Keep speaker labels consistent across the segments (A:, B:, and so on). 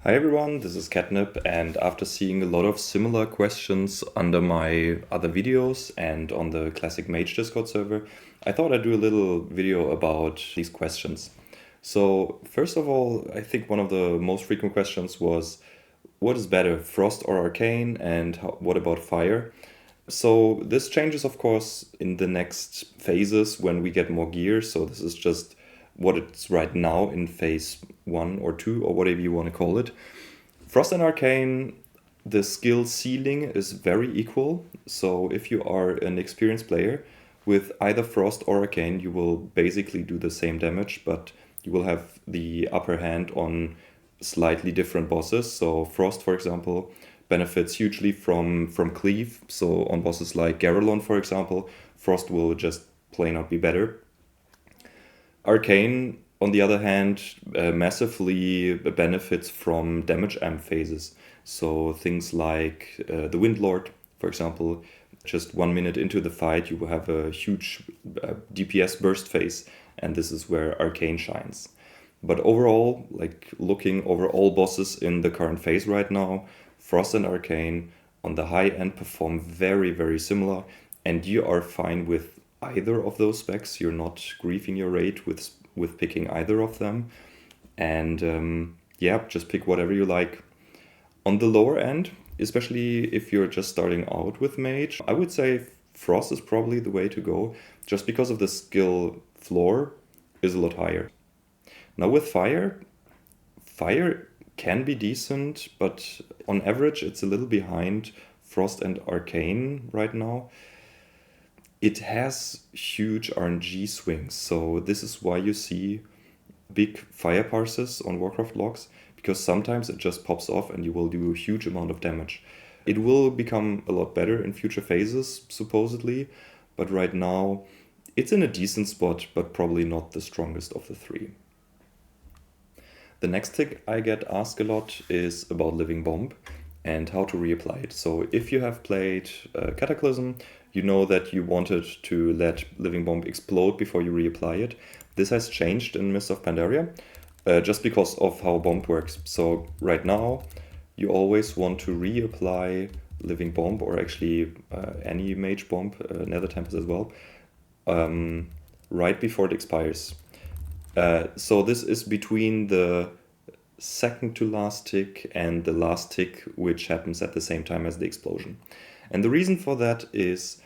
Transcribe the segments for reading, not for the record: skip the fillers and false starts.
A: Hi everyone, this is Catnip, and after seeing a lot of similar questions under my other videos and on the Classic Mage Discord server, I thought I'd do a little video about these questions. So first of all, I think one of the most frequent questions was, what is better, Frost or Arcane, and what about Fire? So this changes, of course, in the next phases when we get more gear. So this is just what it's right now in phase 1 or 2 or whatever you want to call it. Frost and Arcane, the skill ceiling is very equal. So if you are an experienced player with either Frost or Arcane, you will basically do the same damage, but you will have the upper hand on slightly different bosses. So Frost, for example, benefits hugely from cleave. So on bosses like Garalon, for example, Frost will just plain out be better. Arcane, on the other hand, massively benefits from damage amp phases. So things like the Windlord, for example, just 1 minute into the fight, you will have a huge DPS burst phase, and this is where Arcane shines. But overall, like looking over all bosses in the current phase right now, Frost and Arcane on the high end perform very, very similar, and you are fine with either of those specs. You're not griefing your rate with picking either of them. And yeah, just pick whatever you like. On the lower end, especially if you're just starting out with Mage, I would say Frost is probably the way to go, just because of the skill floor is a lot higher. Now with Fire can be decent, but on average it's a little behind Frost and Arcane right now. It has huge RNG swings, so this is why you see big fire parses on Warcraft logs, because sometimes it just pops off and you will do a huge amount of damage. It will become a lot better in future phases, supposedly, but right now it's in a decent spot, but probably not the strongest of the three. The next thing I get asked a lot is about Living Bomb and how to reapply it. So if you have played Cataclysm, you know that you wanted to let Living Bomb explode before you reapply it. This has changed in Mists of Pandaria, just because of how Bomb works. So right now, you always want to reapply Living Bomb, or actually any Mage Bomb, Nether Tempest as well, right before it expires. So this is between the second to last tick and the last tick, which happens at the same time as the explosion. And the reason for that is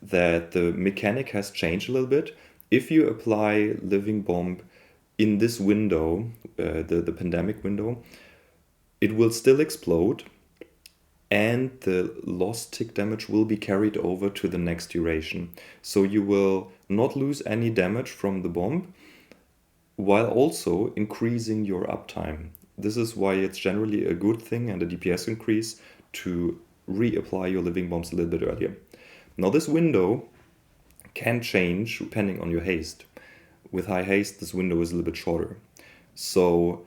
A: that the mechanic has changed a little bit. If you apply Living Bomb in this window, the pandemic window, it will still explode, and the lost tick damage will be carried over to the next duration. So you will not lose any damage from the bomb, while also increasing your uptime. This is why it's generally a good thing and a DPS increase to reapply your Living Bombs a little bit earlier. Now this window can change depending on your haste. With high haste, this window is a little bit shorter. So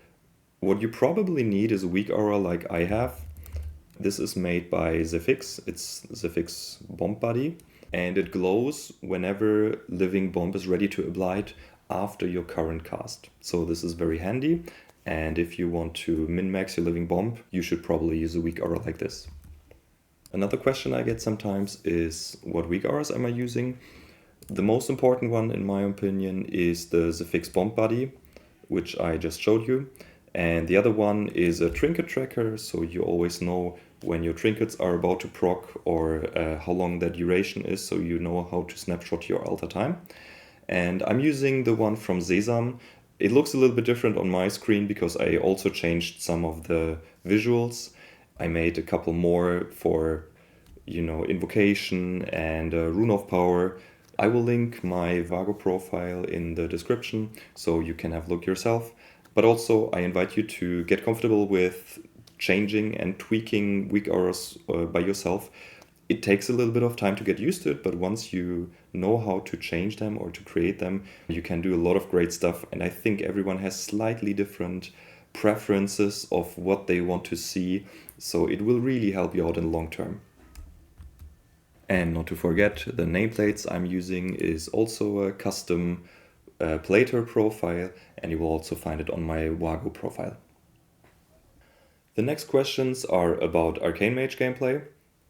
A: what you probably need is a Weakauras like I have. This is made by Zephyx. It's Zephyx Bomb Buddy, and it glows whenever Living Bomb is ready to apply it after your current cast. So this is very handy, and if you want to min-max your Living Bomb, you should probably use a Weakauras like this. Another question I get sometimes is, what Weakauras am I using? The most important one, in my opinion, is the Zephyx Bomb Buddy, which I just showed you. And the other one is a trinket tracker, so you always know when your trinkets are about to proc, or how long the duration is, so you know how to snapshot your altar time. And I'm using the one from Sesam. It looks a little bit different on my screen because I also changed some of the visuals. I made a couple more for, Invocation and Rune of Power. I will link my Vago profile in the description so you can have a look yourself. But also I invite you to get comfortable with changing and tweaking Weakauras by yourself. It takes a little bit of time to get used to it, but once you know how to change them or to create them, you can do a lot of great stuff. And I think everyone has slightly different preferences of what they want to see, so it will really help you out in the long term. And not to forget, the nameplates I'm using is also a custom plater profile, and you will also find it on my Vago profile. The next questions are about Arcane Mage gameplay,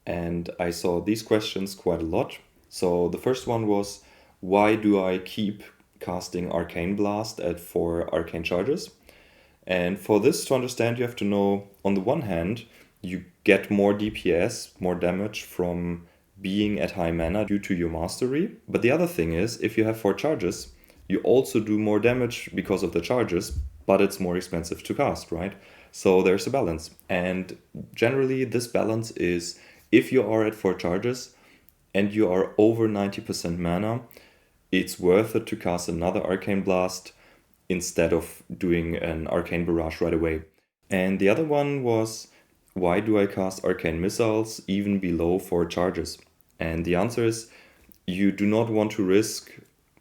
A: and I saw these questions quite a lot. So the first one was, why do I keep casting Arcane Blast at 4 Arcane charges? And for this to understand, you have to know, on the one hand, you get more DPS, more damage from being at high mana due to your mastery. But the other thing is, if you have 4 charges, you also do more damage because of the charges, but it's more expensive to cast, right? So there's a balance. And generally, this balance is, if you are at 4 charges and you are over 90% mana, it's worth it to cast another Arcane Blast instead of doing an Arcane Barrage right away. And the other one was, why do I cast Arcane Missiles even below 4 charges? And the answer is, you do not want to risk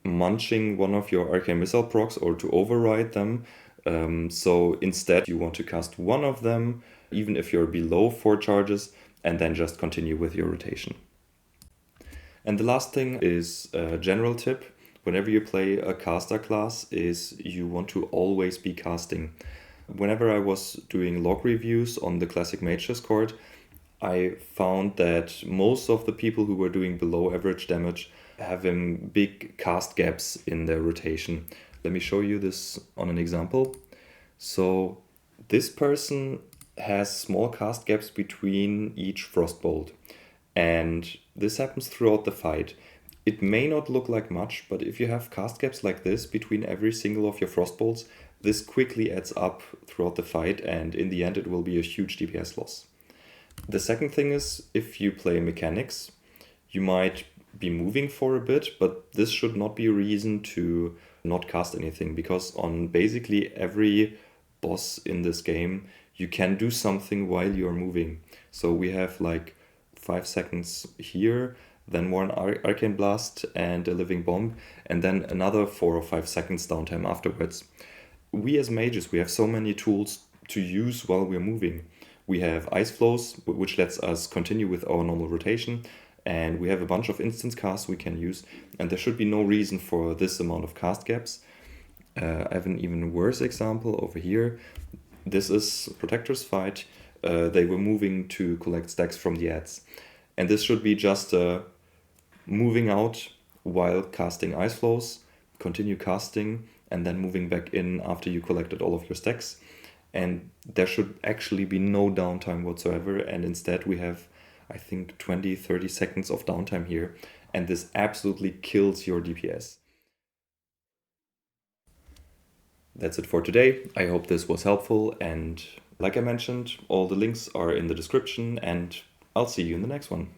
A: munching one of your Arcane Missile procs or to override them. So instead, you want to cast one of them, even if you're below 4 charges, and then just continue with your rotation. And the last thing is a general tip. Whenever you play a caster class, is you want to always be casting. Whenever I was doing log reviews on the Classic Mage Discord, I found that most of the people who were doing below average damage having big cast gaps in their rotation. Let me show you this on an example. So this person has small cast gaps between each Frostbolt, and this happens throughout the fight. It may not look like much, but if you have cast gaps like this between every single of your Frostbolts, this quickly adds up throughout the fight, and in the end it will be a huge DPS loss. The second thing is, if you play mechanics, you might be moving for a bit, but this should not be a reason to not cast anything, because on basically every boss in this game, you can do something while you're moving. So we have like 5 seconds here, then one Arcane Blast and a Living Bomb, and then another 4 or 5 seconds downtime afterwards. We as mages, we have so many tools to use while we're moving. We have Ice Flows, which lets us continue with our normal rotation, and we have a bunch of instance casts we can use, and there should be no reason for this amount of cast gaps. I have an even worse example over here. This is Protector's fight. They were moving to collect stacks from the ads, and this should be just moving out while casting Ice Flows, continue casting, and then moving back in after you collected all of your stacks. And there should actually be no downtime whatsoever, and instead we have, I think, 20-30 seconds of downtime here, and this absolutely kills your DPS. That's it for today. I hope this was helpful, and like I mentioned, all the links are in the description, and I'll see you in the next one.